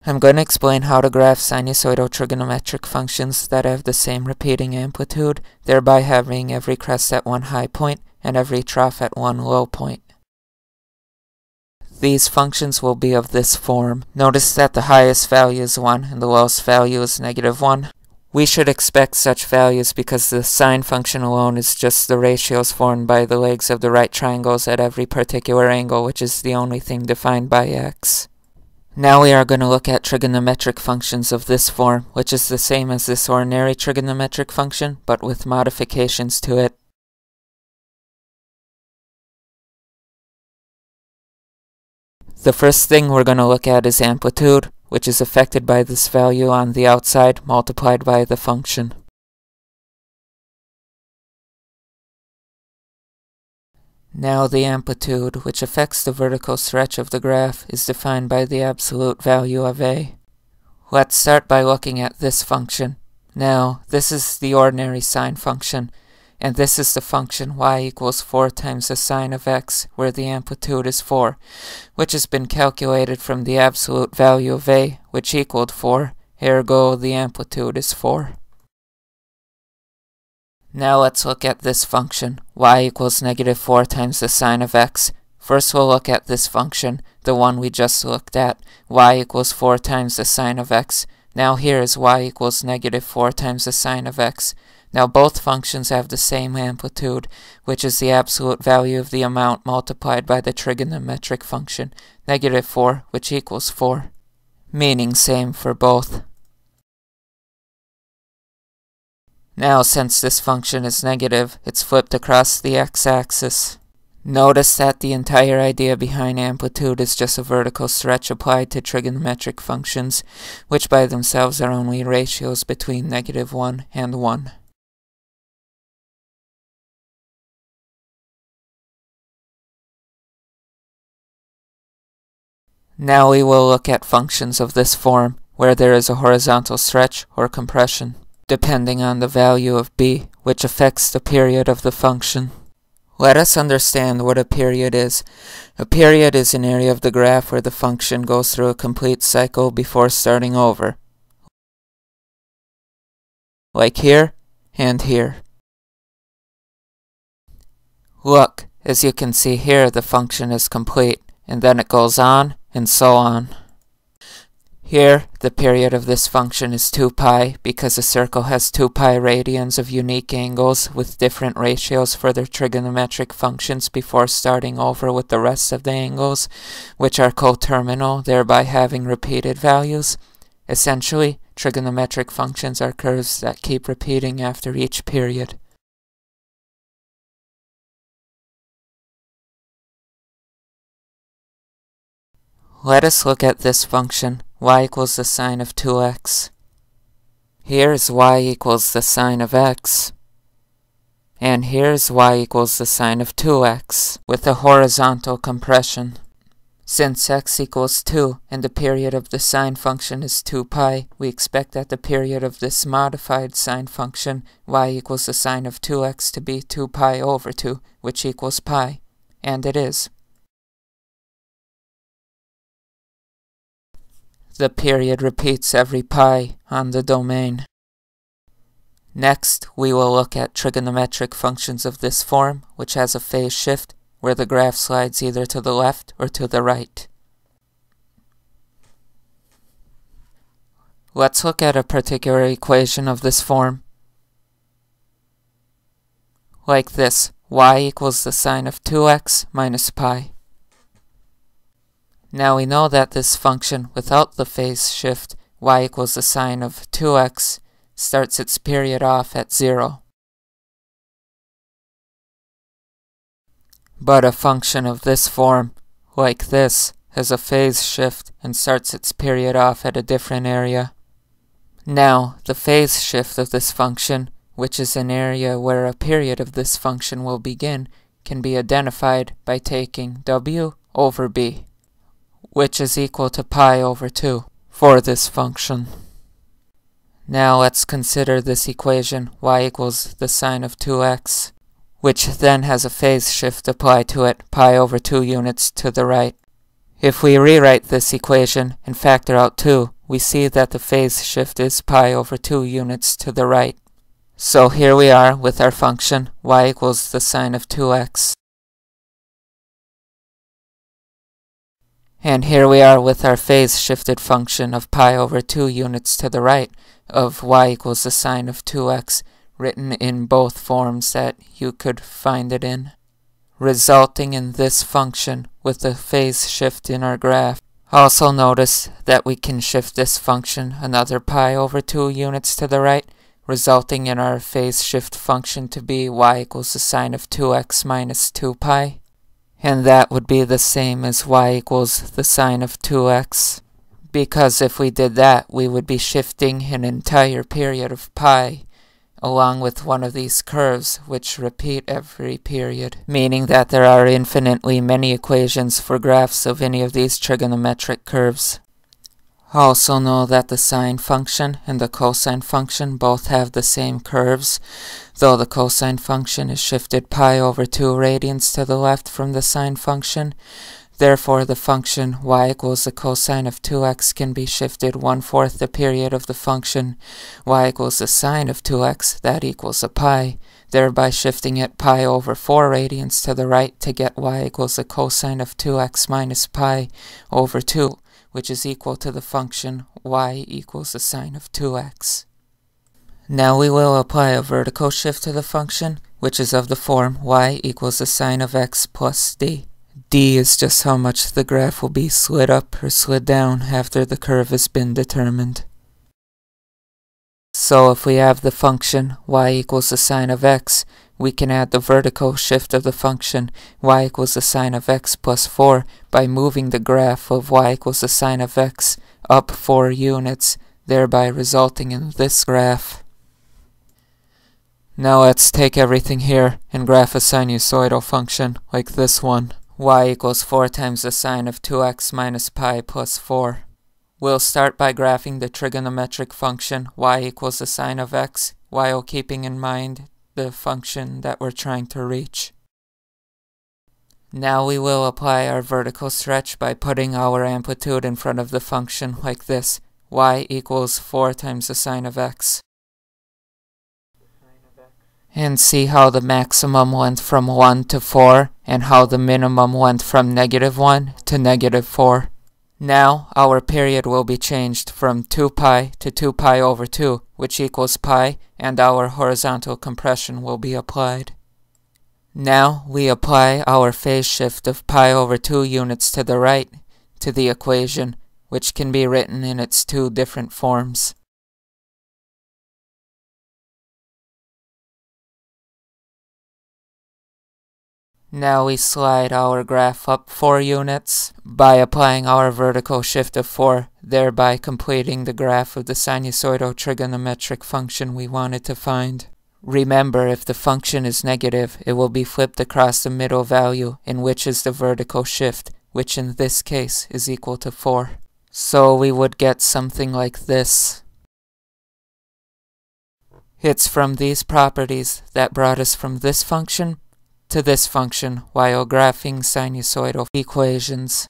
I'm going to explain how to graph sinusoidal trigonometric functions that have the same repeating amplitude, thereby having every crest at one high point and every trough at one low point. These functions will be of this form. Notice that the highest value is 1 and the lowest value is -1. We should expect such values because the sine function alone is just the ratios formed by the legs of the right triangles at every particular angle, which is the only thing defined by x. Now we are going to look at trigonometric functions of this form, which is the same as this ordinary trigonometric function, but with modifications to it. The first thing we're going to look at is amplitude, which is affected by this value on the outside multiplied by the function. Now the amplitude, which affects the vertical stretch of the graph, is defined by the absolute value of a. Let's start by looking at this function. Now, this is the ordinary sine function, and this is the function y equals 4 times the sine of x, where the amplitude is 4, which has been calculated from the absolute value of a, which equaled 4, ergo the amplitude is 4. Now let's look at this function, y equals -4 times the sine of x. First we'll look at this function, the one we just looked at, y equals 4 times the sine of x. Now here is y equals -4 times the sine of x. Now both functions have the same amplitude, which is the absolute value of the amount multiplied by the trigonometric function, -4, which equals 4. Meaning same for both. Now, since this function is negative, it's flipped across the x-axis. Notice that the entire idea behind amplitude is just a vertical stretch applied to trigonometric functions, which by themselves are only ratios between -1 and 1. Now we will look at functions of this form, where there is a horizontal stretch or compression, depending on the value of b, which affects the period of the function. Let us understand what a period is. A period is an area of the graph where the function goes through a complete cycle before starting over. Like here and here. Look, as you can see here, the function is complete, and then it goes on, and so on. Here, the period of this function is 2 pi, because a circle has 2 pi radians of unique angles with different ratios for their trigonometric functions before starting over with the rest of the angles, which are coterminal, thereby having repeated values. Essentially, trigonometric functions are curves that keep repeating after each period. Let us look at this function, y equals the sine of 2x. Here is y equals the sine of x. And here is y equals the sine of 2x, with a horizontal compression. Since x equals 2 and the period of the sine function is 2 pi, we expect that the period of this modified sine function, y equals the sine of 2x, to be 2 pi over 2, which equals pi. And it is. The period repeats every pi on the domain. Next, we will look at trigonometric functions of this form, which has a phase shift, where the graph slides either to the left or to the right. Let's look at a particular equation of this form. Like this, y equals the sine of 2x minus pi. Now we know that this function, without the phase shift, y equals the sine of 2x, starts its period off at 0. But a function of this form, like this, has a phase shift and starts its period off at a different area. Now, the phase shift of this function, which is an area where a period of this function will begin, can be identified by taking w over b, which is equal to pi over 2 for this function. Now let's consider this equation, y equals the sine of 2x, which then has a phase shift applied to it, pi over 2 units to the right. If we rewrite this equation and factor out 2, we see that the phase shift is pi over 2 units to the right. So here we are with our function y equals the sine of 2x. And here we are with our phase shifted function of pi over 2 units to the right of y equals the sine of 2x, written in both forms that you could find it in, resulting in this function with the phase shift in our graph. Also notice that we can shift this function another pi over 2 units to the right, resulting in our phase shift function to be y equals the sine of 2x minus 2 pi. And that would be the same as y equals the sine of 2x, because if we did that, we would be shifting an entire period of pi along with one of these curves which repeat every period, meaning that there are infinitely many equations for graphs of any of these trigonometric curves. Also know that the sine function and the cosine function both have the same curves, though the cosine function is shifted pi over 2 radians to the left from the sine function. Therefore, the function y equals the cosine of 2x can be shifted 1/4 the period of the function y equals the sine of 2x, that equals a pi, thereby shifting it pi over 4 radians to the right to get y equals the cosine of 2x minus pi over 2. Which is equal to the function y equals the sine of 2x. Now we will apply a vertical shift to the function, which is of the form y equals the sine of x plus d. D is just how much the graph will be slid up or slid down after the curve has been determined. So if we have the function y equals the sine of x, we can add the vertical shift of the function y equals the sine of x plus 4 by moving the graph of y equals the sine of x up 4 units, thereby resulting in this graph. Now let's take everything here and graph a sinusoidal function like this one. Y equals 4 times the sine of 2x minus pi plus 4. We'll start by graphing the trigonometric function y equals the sine of x, while keeping in mind the function that we're trying to reach. Now we will apply our vertical stretch by putting our amplitude in front of the function like this. Y equals 4 times the sine of x. And see how the maximum went from 1 to 4 and how the minimum went from -1 to -4. Now our period will be changed from 2 pi to 2 pi over 2, which equals pi, and our horizontal compression will be applied. Now we apply our phase shift of pi over 2 units to the right to the equation, which can be written in its 2 different forms. Now we slide our graph up 4 units by applying our vertical shift of 4, thereby completing the graph of the sinusoidal trigonometric function we wanted to find. Remember, if the function is negative, it will be flipped across the middle value, in which is the vertical shift, which in this case is equal to 4. So we would get something like this. It's from these properties that brought us from this function to this function while graphing sinusoidal equations.